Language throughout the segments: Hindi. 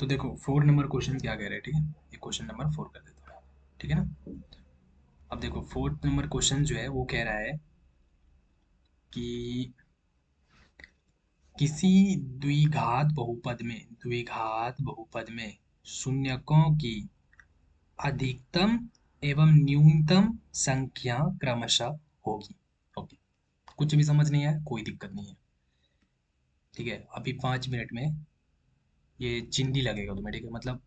तो देखो 4 नंबर क्वेश्चन क्या कह रहे हैं, ठीक है। ये क्वेश्चन नंबर 4 कर देता हूँ, ठीक है ना। अब देखो 4 नंबर क्वेश्चन जो है वो कह रहा है कि किसी द्विघात बहुपद में शून्यकों की अधिकतम एवं न्यूनतम संख्या क्रमशः होगी। ओके, कुछ भी समझ नहीं आया कोई दिक्कत नहीं है, ठीक है। अभी 5 मिनट में ये चिंदी लगेगा तुम्हें, ठीक है। मतलब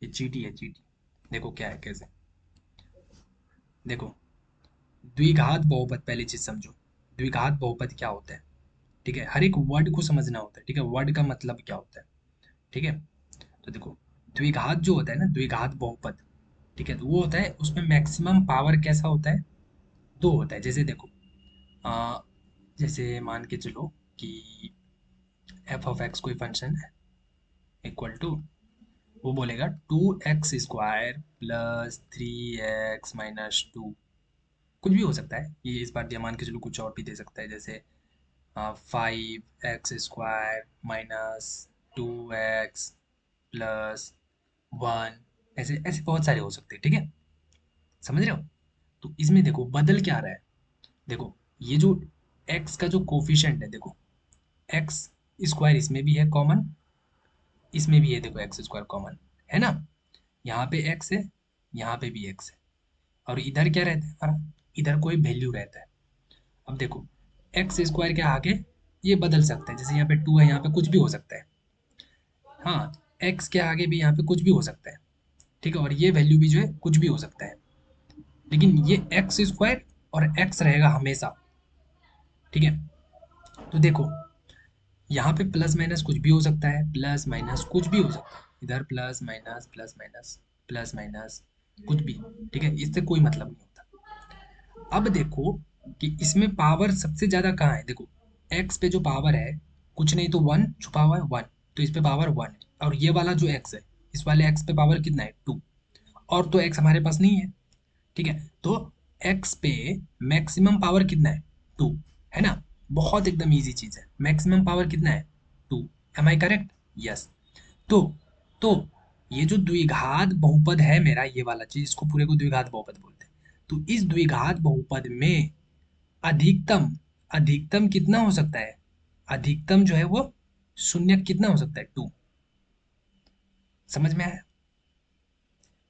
ये चीटी है, चीटी। देखो क्या है, कैसे। देखो द्विघात बहुपद, पहली चीज समझो। द्विघात बहुपद क्या होता है, ठीक है। हर एक वर्ड को समझना होता है, ठीक है। वर्ड का मतलब क्या होता है, ठीक है। तो देखो द्विघात जो होता है ना, द्विघात बहुपद, ठीक है, तो वो होता है उसमें मैक्सिमम पावर कैसा होता है, दो होता है। जैसे देखो आ, जैसे मान के चलो कि एफ ऑफ एक्स कोई फंक्शन है, इक्वल टू, वो बोलेगा 2x² प्लस 3x-2। कुछ भी हो सकता है, ये इस बार दिया, मान के चलो कुछ और भी दे सकता है, जैसे 5x² -2x प्लस 1। ऐसे ऐसे बहुत सारे हो सकते हैं, ठीक है। समझ रहे हो। तो इसमें देखो बदल क्या रहा है। देखो ये जो x का जो कोफिशिएंट है, देखो x² इसमें भी है कॉमन, इसमें भी है, देखो x² कॉमन है ना। यहाँ पे x है, यहाँ पे भी x है, और इधर क्या रहता है हमारा, इधर कोई वैल्यू रहता है। अब देखो x² के आगे ये बदल सकता है, जैसे यहाँ पे 2 है, यहाँ पे कुछ भी हो सकता है। हाँ, x के आगे भी यहाँ पे कुछ भी हो सकता है, ठीक है। और ये वैल्यू भी जो है कुछ भी हो सकता है, लेकिन ये x² और x रहेगा हमेशा, ठीक है। तो देखो यहाँ पे प्लस माइनस कुछ भी हो सकता है, प्लस माइनस कुछ भी हो सकता है, इधर plus minus plus minus plus minus कुछ भी, ठीक है। इससे कोई मतलब नहीं होता। अब देखो कि इसमें पावर सबसे ज्यादा कहाँ है, देखो x पे जो पावर है कुछ नहीं तो 1 छुपा हुआ है, 1, तो इस पे पावर 1 है। और ये वाला जो x है, इस वाले x पे पावर कितना है, 2। और तो x हमारे पास नहीं है, ठीक है। तो x पे मैक्सिमम पावर कितना है, 2, है ना। बहुत एकदम इजी चीज है, मैक्सिमम पावर कितना है, 2। Am I correct, yes. तो तो ये जो द्विघात बहुपद है मेरा, ये वाला चीज, इसको पूरे को द्विघात बहुपद बोलते हैं। तो इस द्विघात बहुपद में अधिकतम अधिकतम कितना हो सकता है, अधिकतम जो है वो शून्य कितना हो सकता है, 2। समझ में आया।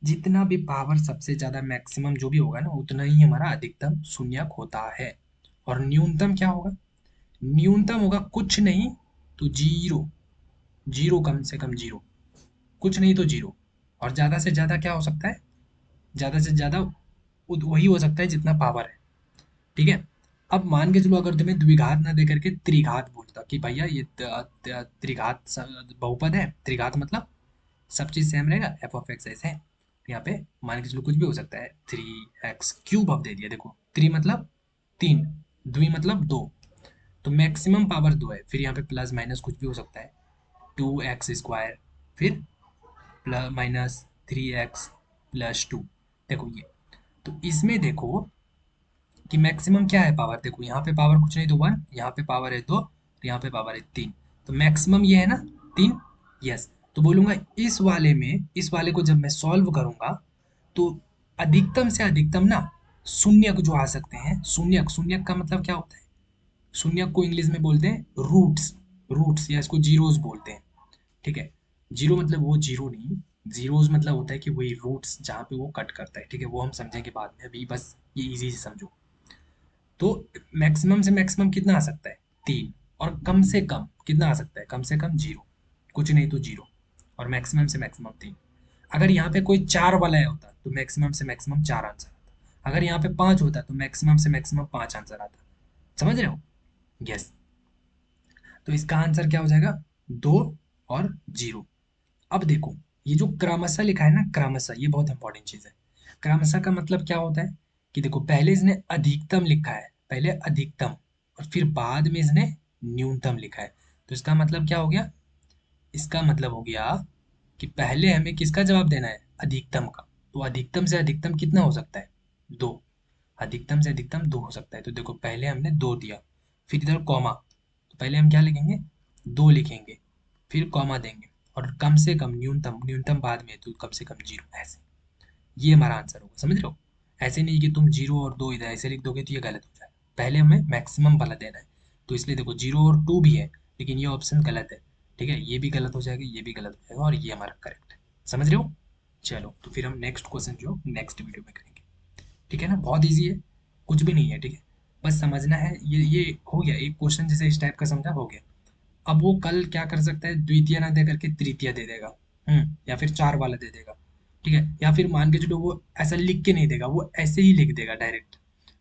जितना भी पावर सबसे ज्यादा मैक्सिमम जो भी होगा ना, उतना ही हमारा अधिकतम शून्यक होता है। और न्यूनतम क्या होगा, न्यूनतम होगा कुछ नहीं तो जीरो। जीरो, कम से कम जीरो, कुछ नहीं तो जीरो। और ज्यादा से ज्यादा क्या हो सकता है, ज्यादा से ज्यादा वही हो सकता है जितना पावर है, ठीक है। अब मान के चलो अगर तुम्हें द्विघात ना दे करके त्रिघात बोलता कि भैया ये त्रिघात बहुपद है, त्रिघात मतलब सब चीज सेम रहेगा, एफ ऑफ एक्स ऐसे है, तो यहाँ पे मान के चलो कुछ भी हो सकता है, 3x³ अब दे दिया। देखो 3 मतलब 3, द्वि मतलब 2, तो मैक्सिमम पावर 2 है। फिर यहाँ पे प्लस माइनस कुछ भी हो सकता है, 2x², फिर प्लस माइनस 3x+2। देखो ये, तो इसमें देखो कि मैक्सिमम क्या है पावर, देखो यहाँ पे पावर कुछ नहीं तो 1, यहाँ पे पावर है 2, तो यहाँ पे पावर है 3। तो मैक्सिमम ये है ना, 3। यस। तो बोलूंगा इस वाले में, इस वाले को जब मैं सॉल्व करूंगा तो अधिकतम से अधिकतम ना शून्यक जो आ सकते हैं, शून्यक, शून्यक का मतलब क्या होता है, शून्यक को इंग्लिश में बोलते हैं रूट्स, रूट्स या इसको जीरोस बोलते हैं, ठीक है। जीरो मतलब वो जीरो नहीं, जीरोस मतलब होता है कि वही रूट्स जहाँ पे वो कट करता है, ठीक है। वो हम समझेंगे बाद में, अभी बस ये इजी से समझो। तो मैक्सिमम से मैक्सिमम कितना आ सकता है, 3। और कम से कम कितना आ सकता है, कम से कम जीरो, कुछ नहीं तो जीरो। और मैक्सिमम से मैक्सिमम 3। अगर यहाँ पे कोई 4 वाला है होता तो मैक्सिमम से मैक्सिमम 4 आंसर आता, अगर यहाँ पे 5 होता तो मैक्सिमम से मैक्सिमम 5 आंसर आता। समझ रहे हो, यस। तो इसका आंसर क्या हो जाएगा, 2 और 0। अब देखो ये जो क्रमशः लिखा है ना, क्रमशः, ये बहुत इंपॉर्टेंट चीज है। क्रमशः का मतलब क्या होता है कि देखो पहले इसने अधिकतम लिखा है, पहले अधिकतम, और फिर बाद में इसने न्यूनतम लिखा है। तो इसका मतलब क्या हो गया, इसका मतलब हो गया कि पहले हमें किसका जवाब देना है, अधिकतम का। तो अधिकतम से अधिकतम कितना हो सकता है, 2। अधिकतम से अधिकतम 2 हो सकता है। तो देखो पहले हमने 2 दिया, फिर इधर कॉमा, तो पहले हम क्या लिखेंगे, 2 लिखेंगे, फिर कॉमा देंगे, और कम से कम न्यूनतम, न्यूनतम बाद में तो कम से कम 0, ऐसे। ये हमारा आंसर होगा, समझ रहे हो? ऐसे नहीं कि तुम 0 और 2 इधर ऐसे लिख दोगे तो ये गलत हो जाएगा। पहले हमें मैक्सिमम वाला देना है। तो इसलिए देखो 0 और 2 भी है, लेकिन ये ऑप्शन गलत है। ठीक है, ये भी गलत हो जाएगा, ये भी गलत हो जाएगा, और ये हमारा करेक्ट है। समझ रहे हो? चलो तो फिर हम नेक्स्ट क्वेश्चन जो नेक्स्ट वीडियो में करेंगे। ठीक है ना, बहुत ईजी है, कुछ भी नहीं है। ठीक है, बस समझना है। ये हो गया एक क्वेश्चन, जैसे इस टाइप का समझा, हो गया। अब वो कल क्या कर सकता है, द्वितीय ना दे करके तृतीय दे देगा। या फिर चार वाला दे देगा। ठीक है, या फिर मान के चलो वो ऐसा लिख के नहीं देगा, वो ऐसे ही लिख देगा डायरेक्ट।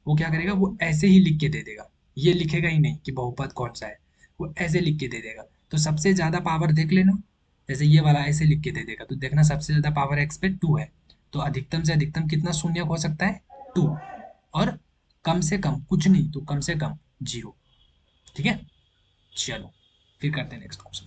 वो क्या करेगा, वो ऐसे ही लिख के दे देगा। ये लिखेगा ही नहीं कि बहुपद कौन सा है, वो ऐसे लिख के दे देगा। तो सबसे ज्यादा पावर देख लेना, जैसे ये वाला ऐसे लिख के दे देगा, तो देखना सबसे ज्यादा पावर एक्स पे 2 है। तो अधिकतम से अधिकतम कितना शून्य हो सकता है, 2। और कम से कम कुछ नहीं तो कम से कम 0। ठीक है, चलो फिर करते हैं नेक्स्ट क्वेश्चन।